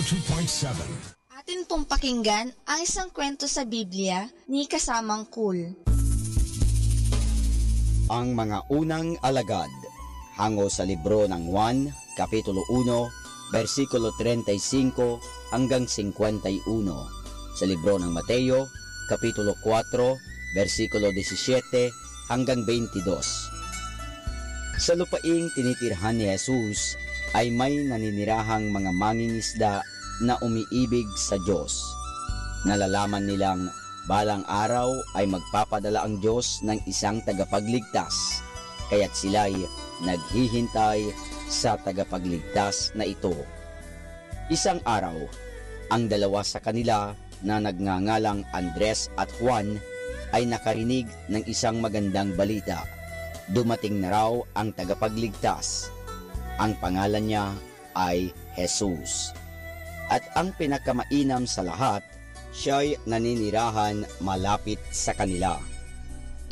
102.7. Atin pong pakinggan ang isang kwento sa Biblia ni Kasamang Cool. Ang mga unang alagad, hango sa libro ng Juan, Kapitulo 1, versikulo 35 hanggang 51. Sa libro ng Mateo, Kapitulo 4, versikulo 17 hanggang 22. Sa lupaing tinitirhan ni Jesus ay may naninirahang mga mangingisda na umiibig sa Diyos. Nalalaman nilang balang araw ay magpapadala ang Diyos ng isang tagapagligtas, kaya't sila'y naghihintay sa tagapagligtas na ito. Isang araw, ang dalawa sa kanila na nagngangalang Andres at Juan ay nakarinig ng isang magandang balita. Dumating na raw ang tagapagligtas. Ang pangalan niya ay Jesus. At ang pinakamainam sa lahat, siya'y naninirahan malapit sa kanila.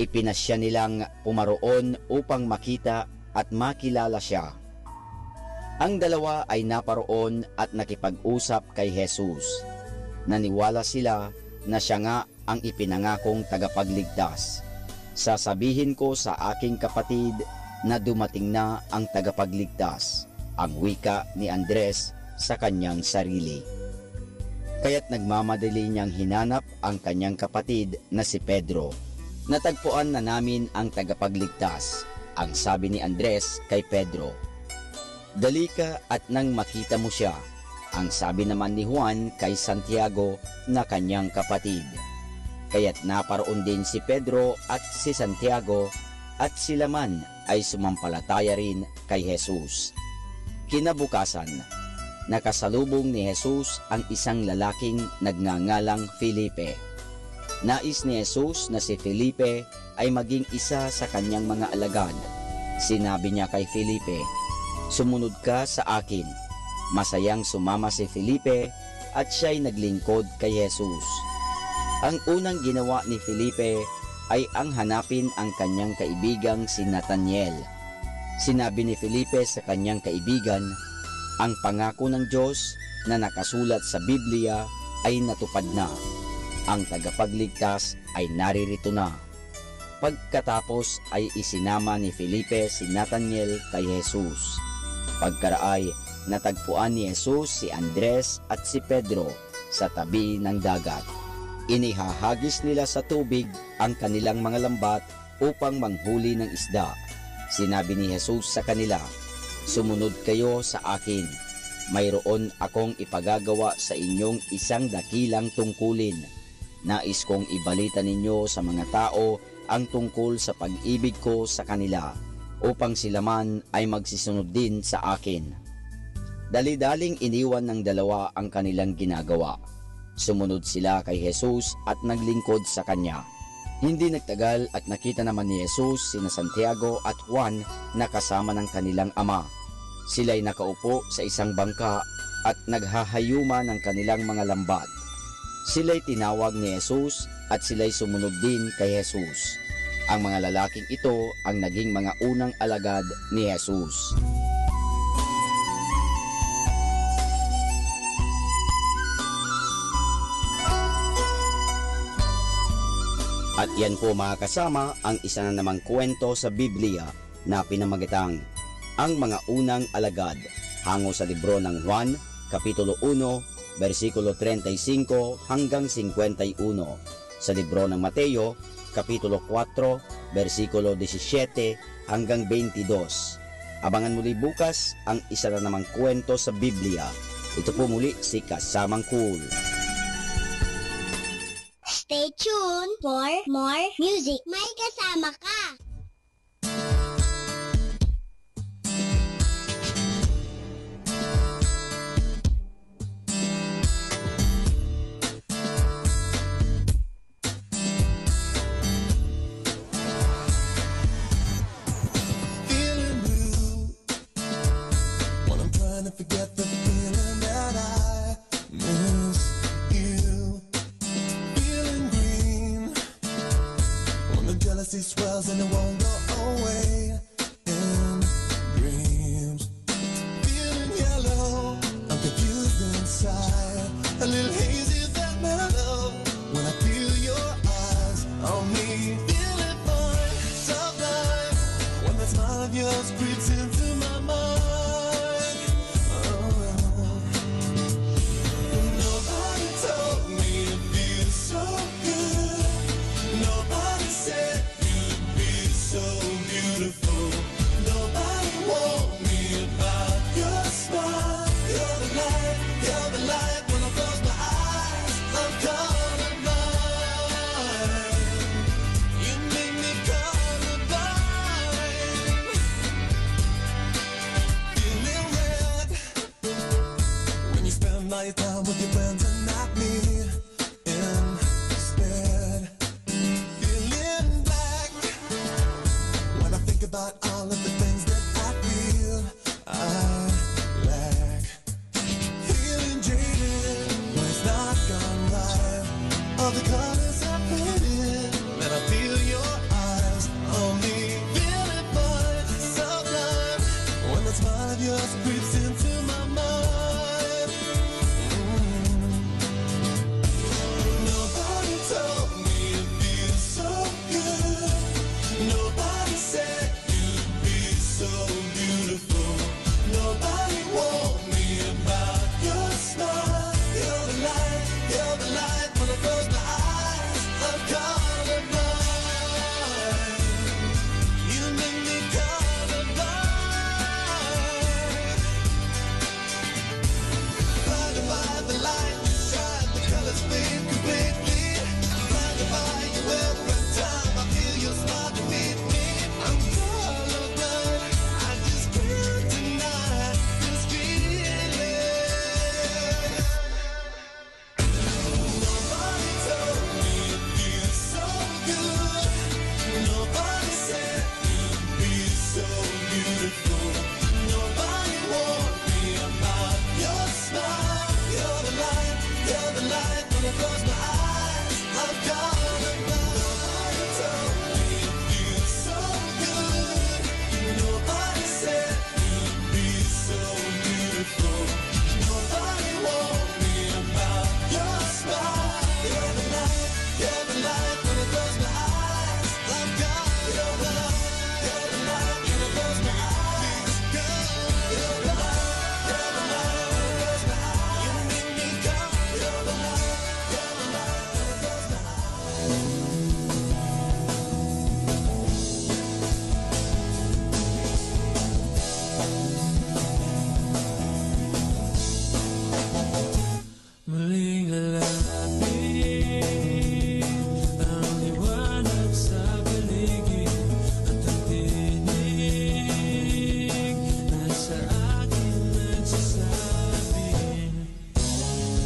Ipinasya nilang pumaroon upang makita at makilala siya. Ang dalawa ay naparoon at nakipag-usap kay Jesus. Naniwala sila na siya nga ang ipinangakong tagapagligtas. Sasabihin ko sa aking kapatid na dumating na ang tagapagligtas, ang wika ni Andres sa kanyang sarili. Kaya't nagmamadali niyang hinanap ang kanyang kapatid na si Pedro. Natagpuan na namin ang tagapagligtas, ang sabi ni Andres kay Pedro. Dali ka at nang makita mo siya, ang sabi naman ni Juan kay Santiago na kanyang kapatid. Kaya't naparoon din si Pedro at si Santiago at sila man ay sumampalataya rin kay Jesus. Kinabukasan, nakasalubong ni Jesus ang isang lalaking nagngangalang Felipe. Nais ni Jesus na si Felipe ay maging isa sa kanyang mga alagad. Sinabi niya kay Felipe, "Sumunod ka sa akin." Masayang sumama si Felipe at siya'y naglingkod kay Jesus. Ang unang ginawa ni Felipe ay ang hanapin ang kanyang kaibigang si Nathaniel. Sinabi ni Felipe sa kanyang kaibigan, ang pangako ng Diyos na nakasulat sa Biblia ay natupad na. Ang tagapagligtas ay naririto na. Pagkatapos ay isinama ni Felipe si Nathaniel kay Jesus. Pagkaraay, natagpuan ni Jesus si Andres at si Pedro sa tabi ng dagat. Inihahagis nila sa tubig ang kanilang mga lambat upang manghuli ng isda. Sinabi ni Jesus sa kanila, "Sumunod kayo sa akin. Mayroon akong ipagagawa sa inyong isang dakilang tungkulin. Nais kong ibalita ninyo sa mga tao ang tungkol sa pag-ibig ko sa kanila, upang sila man ay magsisunod din sa akin." Dali-daling iniwan ng dalawa ang kanilang ginagawa. Sumunod sila kay Jesus at naglingkod sa kanya. Hindi nagtagal at nakita naman ni Jesus sina Santiago at Juan na kasama ng kanilang ama. Sila'y nakaupo sa isang bangka at naghahayuma ng kanilang mga lambat. Sila'y tinawag ni Jesus at sila'y sumunod din kay Jesus. Ang mga lalaking ito ang naging mga unang alagad ni Jesus. At yan po mga kasama ang isa na namang kwento sa Biblia na pinamagatang Ang Mga Unang Alagad, hango sa libro ng Juan, Kapitulo 1, versikulo 35 hanggang 51. Sa libro ng Mateo, Kapitulo 4, versikulo 17 hanggang 22. Abangan muli bukas ang isa na namang kwento sa Biblia. Ito po muli si Kasamang Cool. Stay tuned for more music. May kasama ka. Feeling blue when I'm trying to forget the feeling that I miss you. Jealousy swells in the water. just creeps into my mind. Nobody told me it feels so good. Nobody said you'd be so beautiful. Nobody warned me about your smile. You're the light when I close my eyes. I'm colorblind. You make me colorblind. Blinded by the light you shine, the colors fade completely. Blinded by you every time I feel your smile to meet me. I'm colorblind. I just can't deny this feeling. Nobody told me it feels so good. Nobody said you'd be so beautiful. Nobody warned me about your smile. You're the light when I close my eyes. I'm colorblind. Nobody told me it feels so good. Nobody said you'd be so beautiful. Nobody warned me about your smile. You're the light when I close my eyes. I'm colorblind. You're the light when I close my eyes. You're the light when I close my eyes. You make me come. You're the light when I close my Muling lalapit ang liwanag sa paligid at ang tinig na sa akin nagsasabing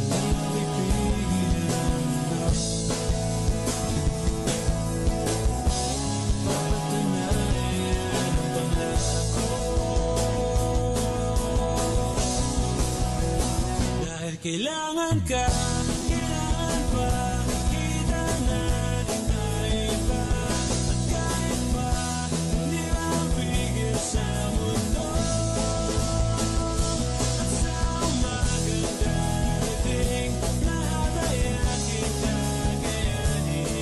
napipigilan mo. Papatunayan ang pangako dahil kailangan ka, kailangan pa kita natin na iba. At kahit pa hindi mapigil sa mundo, at sa umagang darating, lahat ay aking kakayanin.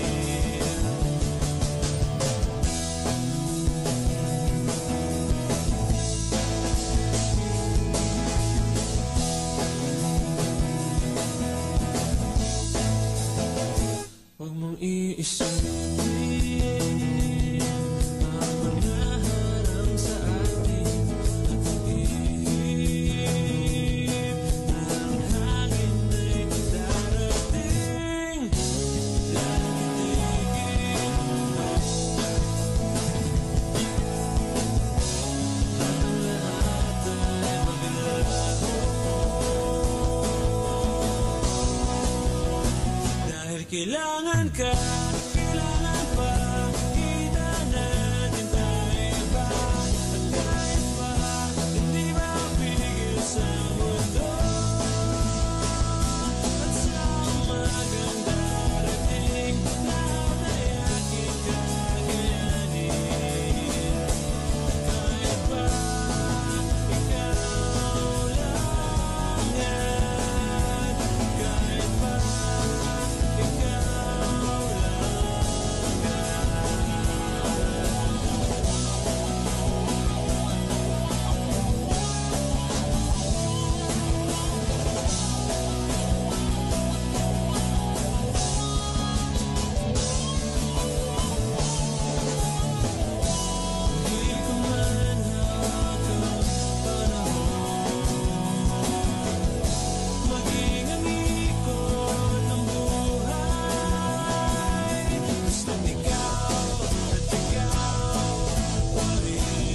Huwag mong iisipin ang mga harang sa atin at pag-ibig na ang hangin ay darating. Lagi tigil mo at ang lahat ay maglaho dahil kailangan ka.